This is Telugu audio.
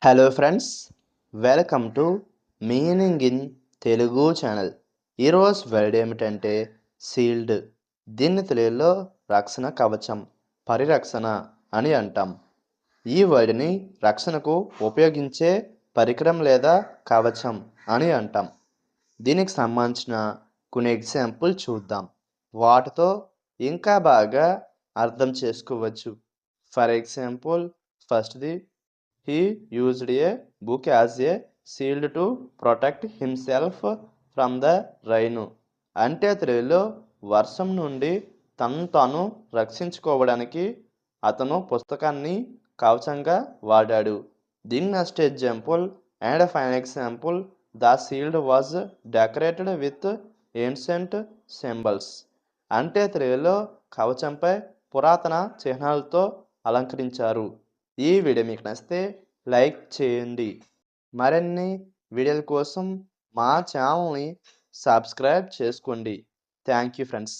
Hello friends, welcome to meaning in Telugu channel. ఈరోజు వర్డ్ ఏమిటంటే షీల్డ్. దీన్ని తెలుగులో రక్షణ కవచం, పరిరక్షణ అని అంటాం. ఈ వర్డ్ని రక్షణకు ఉపయోగించే పరికరం లేదా కవచం అని అంటాం. దీనికి సంబంధించిన కొన్ని ఎగ్జాంపుల్ చూద్దాం. వాటితో ఇంకా బాగా అర్థం చేసుకోవచ్చు. ఫర్ ఎగ్జాంపుల్, ఫస్ట్ది, he used a book as a shield to protect himself from the rain. అంటే తెలుగులో వర్షం నుండి తనను తాను రక్షించుకోవడానికి అతను పుస్తకాన్ని కవచంగా వాడాడు. దీని next example and fine example, the shield was decorated with ancient symbols. అంటే తెలుగులో కవచంపై పురాతన చిహ్నాలతో అలంకరించారు. ఈ వీడియో మీకు నచ్చితే లైక్ చేయండి. మరిన్ని వీడియోల కోసం మా ఛానల్ని సబ్స్క్రైబ్ చేసుకోండి. Thank you friends.